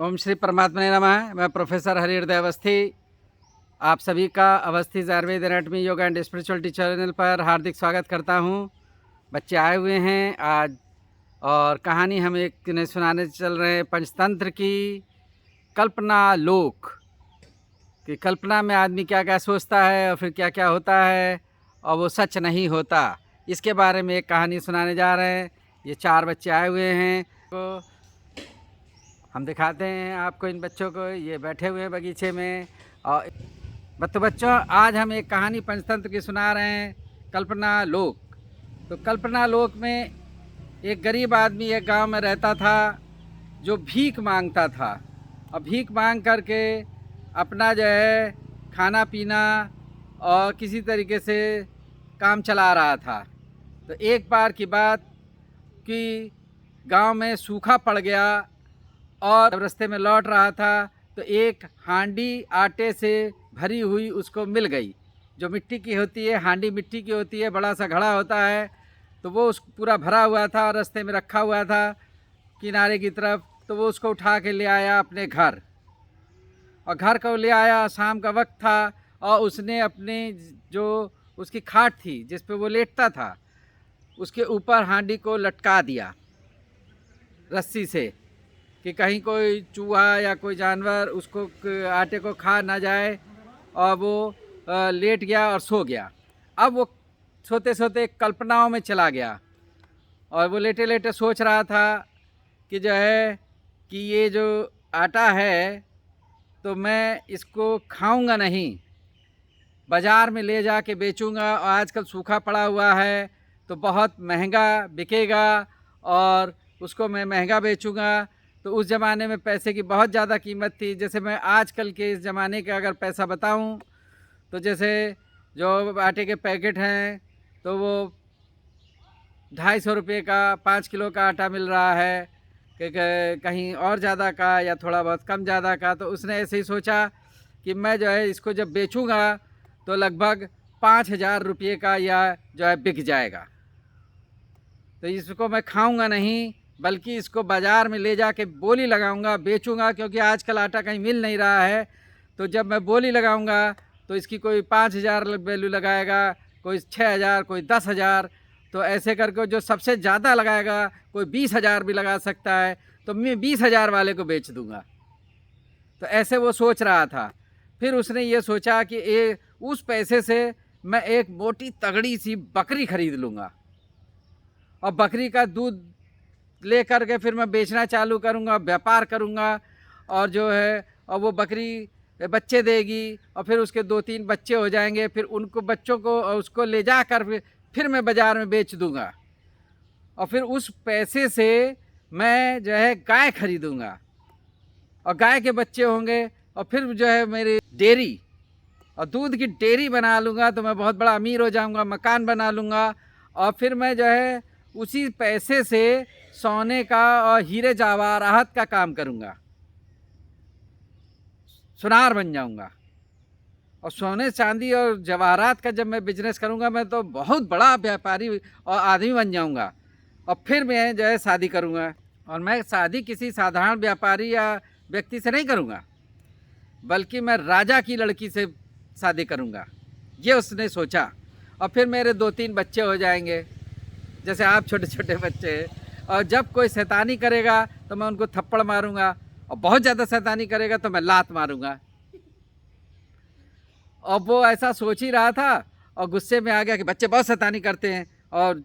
ओम श्री परमात्मने नमः। मैं प्रोफेसर हरिहृदय अवस्थी आप सभी का Awasthi Ayurveda anatomy yoga and spirituality channel पर हार्दिक स्वागत करता हूं। बच्चे आए हुए हैं आज और कहानी हम एक ने सुनाने चल रहे हैं पंचतंत्र की कल्पना लोक कि कल्पना में आदमी क्या क्या सोचता है और फिर क्या क्या होता है और वो सच नहीं होता। इसके बारे में एक कहानी सुनाने जा रहे हैं। ये 4 बच्चे आए हुए हैं तो हम दिखाते हैं आपको इन बच्चों को। ये बैठे हुए हैं बगीचे में। और तो बच्चों आज हम एक कहानी पंचतंत्र की सुना रहे हैं, कल्पना लोक। तो कल्पना लोक में एक गरीब आदमी एक गांव में रहता था जो भीख मांगता था और भीख मांग करके अपना जो है खाना पीना और किसी तरीके से काम चला रहा था। तो एक बार की बात कि गांव में सूखा पड़ गया और रास्ते में लौट रहा था तो एक हांडी आटे से भरी हुई उसको मिल गई, जो मिट्टी की होती है। हांडी मिट्टी की होती है, बड़ा सा घड़ा होता है। तो वो उस पूरा भरा हुआ था और रास्ते में रखा हुआ था किनारे की तरफ। तो वो उसको उठा के ले आया अपने घर और घर को ले आया। शाम का वक्त था और उसने अपने जो उसकी खाट थी जिस पे वो लेटता था उसके ऊपर हांडी को लटका दिया रस्सी से कि कहीं कोई चूहा या कोई जानवर उसको आटे को खा ना जाए। और वो लेट गया और सो गया। अब वो सोते सोते कल्पनाओं में चला गया और वो लेटे लेटे सोच रहा था कि जो है कि ये जो आटा है तो मैं इसको खाऊंगा नहीं, बाज़ार में ले जा के बेचूँगा। और आजकल सूखा पड़ा हुआ है तो बहुत महंगा बिकेगा और उसको मैं महंगा बेचूँगा। तो उस ज़माने में पैसे की बहुत ज़्यादा कीमत थी। जैसे मैं आजकल के इस ज़माने का अगर पैसा बताऊं तो जैसे जो आटे के पैकेट हैं तो वो 250 रुपये का 5 किलो का आटा मिल रहा है कि कहीं और ज़्यादा का या थोड़ा बहुत कम ज़्यादा का। तो उसने ऐसे ही सोचा कि मैं जो है इसको जब बेचूँगा तो लगभग 5000 रुपये का या जो है बिक जाएगा। तो इसको मैं खाऊंगा नहीं बल्कि इसको बाज़ार में ले जाके बोली लगाऊंगा, बेचूंगा। क्योंकि आजकल आटा कहीं मिल नहीं रहा है। तो जब मैं बोली लगाऊंगा तो इसकी कोई 5000 वैल्यू लगाएगा, कोई 6000, कोई 10000। तो ऐसे करके जो सबसे ज़्यादा लगाएगा कोई 20000 भी लगा सकता है। तो मैं 20000 वाले को बेच दूंगा। तो ऐसे वो सोच रहा था। फिर उसने ये सोचा कि उस पैसे से मैं एक मोटी तगड़ी सी बकरी खरीद लूँगा और बकरी का दूध ले कर के फिर मैं बेचना चालू करूँगा, व्यापार करूँगा। और जो है और वो बकरी बच्चे देगी और फिर उसके 2-3 बच्चे हो जाएंगे। फिर उनको बच्चों को उसको ले जा कर फिर मैं बाज़ार में बेच दूँगा और फिर उस पैसे से मैं जो है गाय खरीदूँगा और गाय के बच्चे होंगे और फिर जो है मेरी डेयरी और दूध की डेयरी बना लूँगा। तो मैं बहुत बड़ा अमीर हो जाऊँगा, मकान बना लूँगा। और फिर मैं जो है उसी पैसे से सोने का और हीरे जवाहरात का काम करूँगा, सुनार बन जाऊँगा। और सोने चांदी और जवाहरात का जब मैं बिजनेस करूँगा मैं तो बहुत बड़ा व्यापारी और आदमी बन जाऊँगा। और फिर मैं जो है शादी करूँगा। और मैं शादी किसी साधारण व्यापारी या व्यक्ति से नहीं करूँगा बल्कि मैं राजा की लड़की से शादी करूँगा, ये उसने सोचा। और फिर मेरे 2-3 बच्चे हो जाएंगे जैसे आप छोटे छोटे बच्चे हैं। और जब कोई शैतानी करेगा तो मैं उनको थप्पड़ मारूंगा और बहुत ज़्यादा शैतानी करेगा तो मैं लात मारूंगा। और वो ऐसा सोच ही रहा था और गुस्से में आ गया कि बच्चे बहुत शैतानी करते हैं और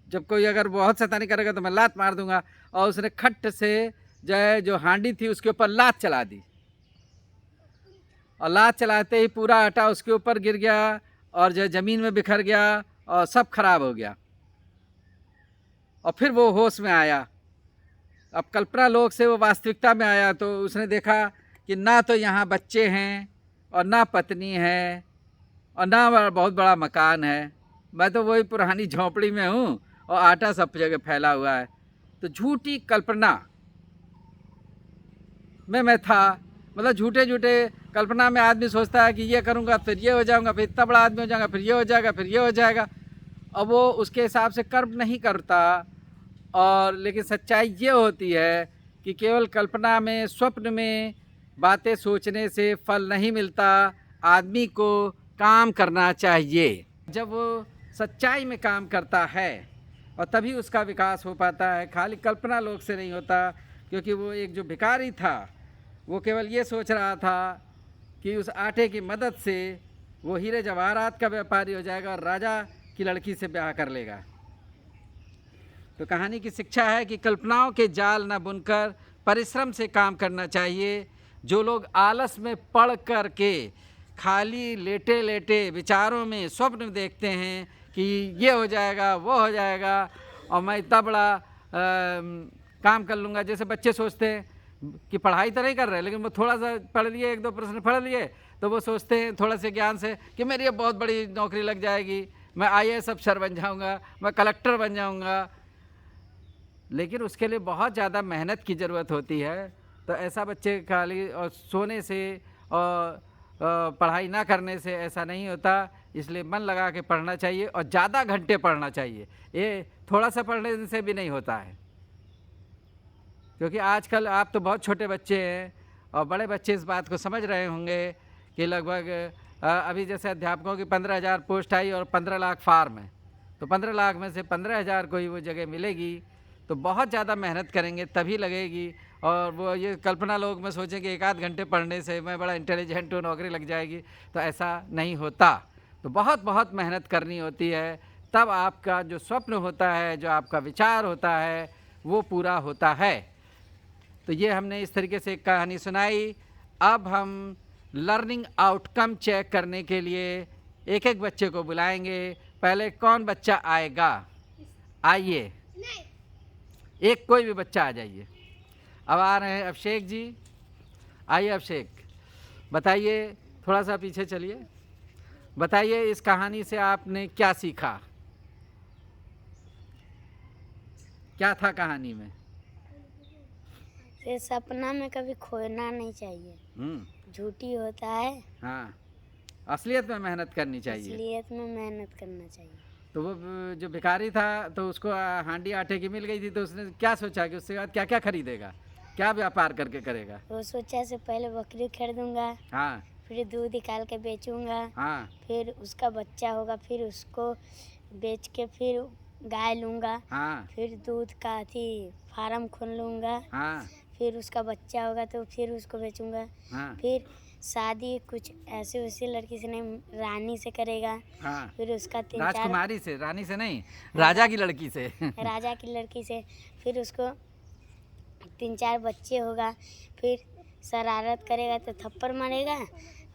जब कोई अगर बहुत शैतानी करेगा तो मैं लात मार दूंगा। और उसने खट से जो हांडी थी उसके ऊपर लात चला दी और लात चलाते ही पूरा आटा उसके ऊपर गिर गया और जो ज़मीन में बिखर गया और सब खराब हो गया। और फिर वो होश में आया। अब कल्पना लोक से वो वास्तविकता में आया तो उसने देखा कि ना तो यहाँ बच्चे हैं और ना पत्नी है और ना बहुत बड़ा मकान है। मैं तो वही पुरानी झोंपड़ी में हूँ और आटा सब जगह फैला हुआ है। तो झूठी कल्पना में मैं था। मतलब झूठे झूठे कल्पना में आदमी सोचता है कि ये करूँगा फिर ये हो जाऊँगा, फिर इतना बड़ा आदमी हो जाऊँगा, फिर ये हो जाएगा, फिर ये हो जाएगा। और वो उसके हिसाब से कर्म नहीं करता। और लेकिन सच्चाई ये होती है कि केवल कल्पना में, स्वप्न में बातें सोचने से फल नहीं मिलता, आदमी को काम करना चाहिए। जब वो सच्चाई में काम करता है और तभी उसका विकास हो पाता है, खाली कल्पना लोक से नहीं होता। क्योंकि वो एक जो भिखारी था, वो केवल ये सोच रहा था कि उस आटे की मदद से वो हीरे जवाहरात का व्यापारी हो जाएगा और राजा की लड़की से ब्याह कर लेगा। तो कहानी की शिक्षा है कि कल्पनाओं के जाल न बुनकर परिश्रम से काम करना चाहिए। जो लोग आलस में पड़ कर के खाली लेटे लेटे विचारों में स्वप्न देखते हैं कि ये हो जाएगा, वो हो जाएगा और मैं इतना बड़ा काम कर लूँगा। जैसे बच्चे सोचते हैं कि पढ़ाई तो नहीं कर रहे, लेकिन वो थोड़ा सा पढ़ लिए, 1-2 प्रश्न पढ़ लिए, तो वो सोचते हैं थोड़ा से ज्ञान से कि मेरी ये बहुत बड़ी नौकरी लग जाएगी, मैं IAS अफसर बन जाऊँगा, मैं कलेक्टर बन जाऊँगा। लेकिन उसके लिए बहुत ज़्यादा मेहनत की ज़रूरत होती है। तो ऐसा बच्चे खाली और सोने से और पढ़ाई ना करने से ऐसा नहीं होता। इसलिए मन लगा के पढ़ना चाहिए और ज़्यादा घंटे पढ़ना चाहिए। ये थोड़ा सा पढ़ने से भी नहीं होता है। क्योंकि आजकल आप तो बहुत छोटे बच्चे हैं और बड़े बच्चे इस बात को समझ रहे होंगे कि लगभग अभी जैसे अध्यापकों की 15,000 पोस्ट आई और 15 लाख फार्म है, तो 15 लाख में से 15,000 को ही वो जगह मिलेगी। तो बहुत ज़्यादा मेहनत करेंगे तभी लगेगी। और वो ये कल्पना लोग में सोचें कि 1-8 घंटे पढ़ने से मैं बड़ा इंटेलिजेंट हूँ, नौकरी लग जाएगी, तो ऐसा नहीं होता। तो बहुत बहुत मेहनत करनी होती है, तब आपका जो स्वप्न होता है, जो आपका विचार होता है, वो पूरा होता है। तो ये हमने इस तरीके से एक कहानी सुनाई। अब हम लर्निंग आउटकम चेक करने के लिए एक एक बच्चे को बुलाएंगे। पहले कौन बच्चा आएगा? आइए, एक कोई भी बच्चा आ जाइए। अब आ रहे हैं अभिषेक जी। आइए अभिषेक, बताइए, थोड़ा सा पीछे चलिए, बताइए इस कहानी से आपने क्या सीखा? क्या था कहानी में? ये सपना में कभी खोना नहीं चाहिए, झूठी होता है। हाँ, असलियत में मेहनत करनी चाहिए, असलियत में मेहनत करना चाहिए। तो वो जो भिखारी था, तो उसको हांडी आटे की मिल गई थी, तो उसने क्या सोचा कि उसके बाद क्या क्या खरीदेगा, क्या व्यापार करके करेगा? वो सोचा से पहले बकरी खरीदूंगा, हाँ, फिर दूध निकाल के बेचूंगा, हाँ, फिर उसका बच्चा होगा, फिर उसको बेच के फिर गाय लूँगा, हाँ, फिर दूध का फार्म खोल लूँगा, हाँ, फिर उसका बच्चा होगा तो फिर उसको बेचूंगा, हाँ, फिर शादी कुछ ऐसे वैसे लड़की से नहीं, रानी से करेगा, हाँ, फिर उसका 3-4 राजकुमारी से, रानी से नहीं, राजा की लड़की से राजा की लड़की से, फिर उसको 3-4 बच्चे होगा, फिर शरारत करेगा तो थप्पड़ मारेगा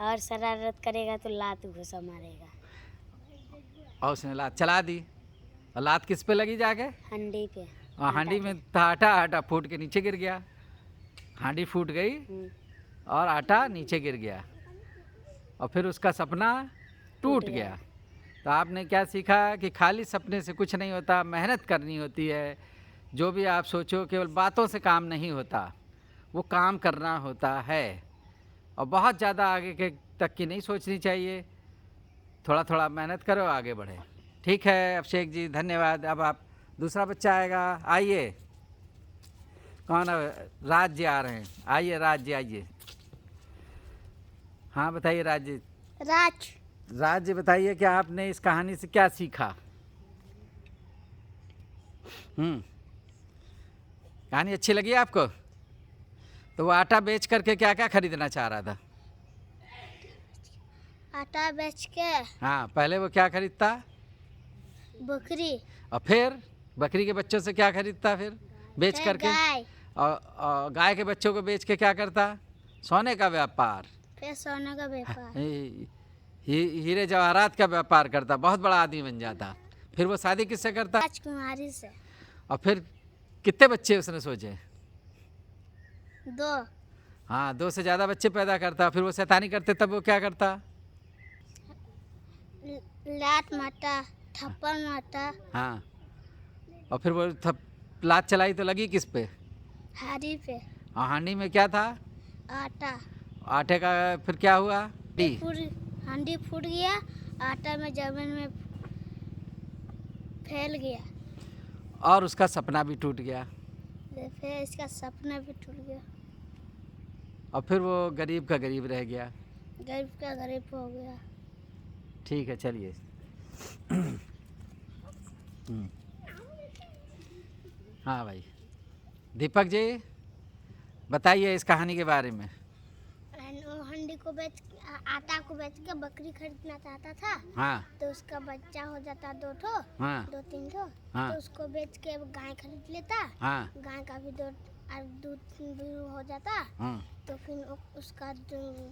और शरारत करेगा तो लात घुसा मारेगा। और उसने लात चला दी, और लात किस पे लगी जाके? हंडी पे। और हांडी में था आटा, आटा फूट के नीचे गिर गया, हांडी फूट गई और आटा नीचे गिर गया, और फिर उसका सपना टूट गया। तो आपने क्या सीखा कि खाली सपने से कुछ नहीं होता, मेहनत करनी होती है। जो भी आप सोचो, केवल बातों से काम नहीं होता, वो काम करना होता है। और बहुत ज़्यादा आगे के तक की नहीं सोचनी चाहिए, थोड़ा थोड़ा मेहनत करो, आगे बढ़े। ठीक है अभिषेक जी, धन्यवाद। अब आप दूसरा बच्चा आएगा, आइए। कौन है? राज जी आ रहे हैं, आइए राज जी, आइए। हाँ बताइए राज जी। राज जी बताइए कि आपने इस कहानी से क्या सीखा? कहानी अच्छी लगी आपको? तो वो आटा बेच करके क्या क्या खरीदना चाह रहा था? आटा बेच के हाँ, पहले वो क्या खरीदता? बकरी, और फिर बकरी के बच्चों से क्या खरीदता फिर बेच करके? गाय, और गाय के बच्चों को बेच के क्या करता? सोने का व्यापार, फिर सोने का व्यापार, हीरे जवाहरात का व्यापार करता, बहुत बड़ा आदमी बन जाता। फिर वो शादी किससे करता? राजकुमारी से। और फिर कितने बच्चे उसने सोचे? 2। हाँ, 2 से ज़्यादा बच्चे पैदा करता। फिर वो शैतानी करते, तब वो क्या करता? लात मारता, थप्पड़ मारता। हाँ, और फिर वो लात चलाई तो लगी किस पे? हांडी पे। और हांडी में क्या था? आटा। आटे का फिर क्या हुआ? हांडी फूट गया, आटा में जमीन में फैल गया, और उसका सपना भी टूट गया। फिर इसका सपना भी टूट गया, और फिर वो गरीब का गरीब रह गया। गरीब का गरीब हो गया। ठीक है, चलिए। हाँ भाई, दीपक जी बताइए इस कहानी के बारे में। वो हंडी को आटा को बेच के बकरी खरीदना चाहता था। हाँ तो उसका बच्चा हो जाता 2 ठो, हाँ 2-3 ठो। हाँ तो उसको बेच के गाय खरीद लेता। हाँ गाय का भी दूध भी हो जाता। हाँ तो फिर उसका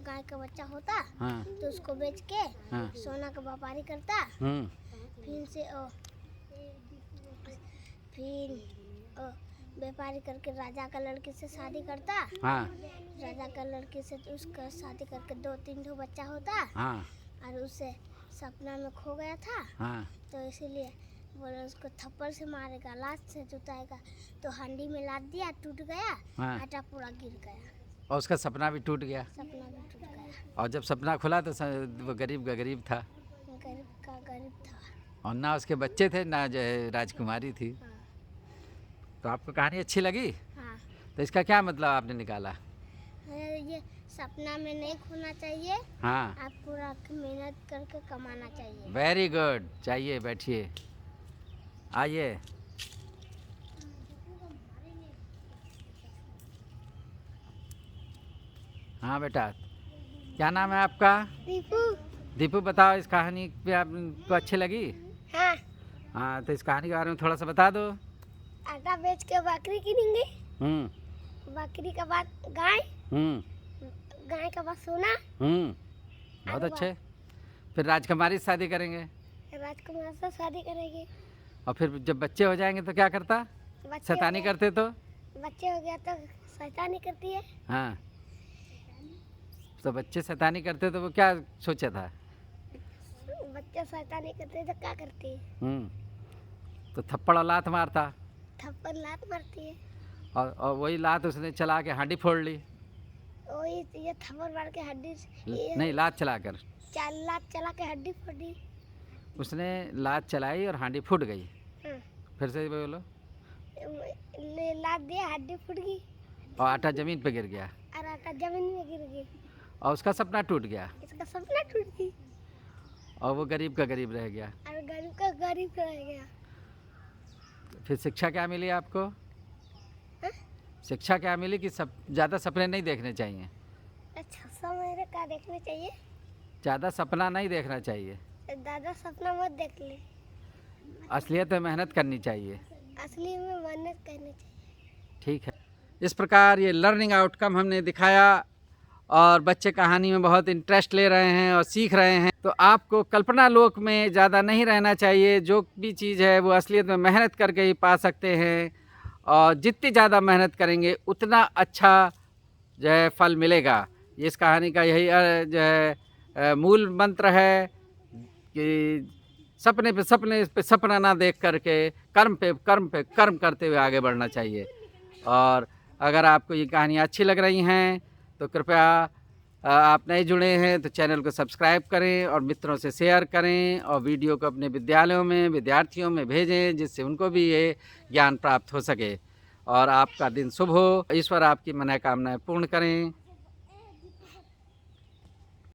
गाय का बच्चा होता। हाँ तो उसको बेच के हाँ सोना का व्यापारी करता। हम्म, फिर व्यापारी करके राजा का लड़की से शादी करता। हाँ राजा का लड़की से उसका शादी करके 2-3 ठो बच्चा होता। हाँ और उसे सपना में खो गया था। हाँ तो इसीलिए बोले उसको थप्पड़ से मारेगा, लात से जुटाएगा। तो हंडी में लात दिया, टूट गया। हाँ। आटा पूरा गिर गया, और उसका सपना भी टूट गया। सपना भी टूट गया। और जब सपना खुला तो वो गरीब का गरीब था, गरीब का गरीब था। और ना उसके बच्चे थे ना जो है राजकुमारी थी। हाँ तो आपको कहानी अच्छी लगी? हाँ। तो इसका क्या मतलब आपने निकाला? ये सपना में नहीं खोना चाहिए। हाँ, आप पूरा मेहनत करके कमाना चाहिए। Very good. चाहिए, बैठिए, आइए। हाँ बेटा, क्या नाम है आपका? दीपू। दीपू, बताओ इस कहानी पे आपको अच्छी लगी? हाँ। हाँ, तो इस कहानी के बारे में थोड़ा सा बता दो। आटा बेच के बकरी किनेंगे, हम्म बकरी का बाद गाय, हम्म गाय का बाद सोना। बहुत अच्छे। फिर राजकुमारी से शादी करेंगे, राजकुमार से शादी करेंगे। और फिर जब बच्चे हो जाएंगे तो क्या करता? बच्चे शैतानी हो गया- करते तो? बच्चे हो गया तो शैतानी करती है। हाँ, तो बच्चे शैतानी करते तो वो क्या सोचा था? बच्चे शैतानी करते तो क्या करती है? तो थप्पड़ और लात मारता, थप्पड़ लात मारती है। और वही लात उसने चला के हांडी फोड़ ली। वही ये थप्पड़ मार के हड्डी नहीं, लात चलाकर लात चला के हड्डी फोड़ी। उसने लात चलाई और हांडी फूट गई। हाँ। फिर से बोलो। लात दिया, हड्डी फूट गई और आटा जमीन पे गिर गया, और आटा जमीन में गिर गई। और उसका सपना टूट गया, इसका सपना टूट गई, और वो गरीब का गरीब रह गया। और गरीब का गरीब रह गया। फिर शिक्षा क्या मिली आपको? हाँ? शिक्षा क्या मिली कि ज़्यादा सपने नहीं देखने चाहिए। अच्छा, समय का देखना चाहिए, ज़्यादा सपना नहीं देखना चाहिए। दादा सपना मत देख ले। असलियत में मेहनत करनी चाहिए। असली में मेहनत करनी चाहिए। ठीक है, इस प्रकार ये लर्निंग आउटकम हमने दिखाया, और बच्चे कहानी में बहुत इंटरेस्ट ले रहे हैं और सीख रहे हैं। तो आपको कल्पना लोक में ज़्यादा नहीं रहना चाहिए। जो भी चीज़ है वो असलियत में मेहनत करके ही पा सकते हैं, और जितनी ज़्यादा मेहनत करेंगे उतना अच्छा जो है फल मिलेगा। इस कहानी का यही जो है मूल मंत्र है कि सपने पे सपना ना देख करके कर्म पे कर्म करते हुए आगे बढ़ना चाहिए। और अगर आपको ये कहानियाँ अच्छी लग रही हैं तो कृपया आप नए जुड़े हैं तो चैनल को सब्सक्राइब करें, और मित्रों से शेयर करें, और वीडियो को अपने विद्यालयों में विद्यार्थियों में भेजें, जिससे उनको भी ये ज्ञान प्राप्त हो सके। और आपका दिन शुभ हो, ईश्वर आपकी मनोकामनाएं पूर्ण करें।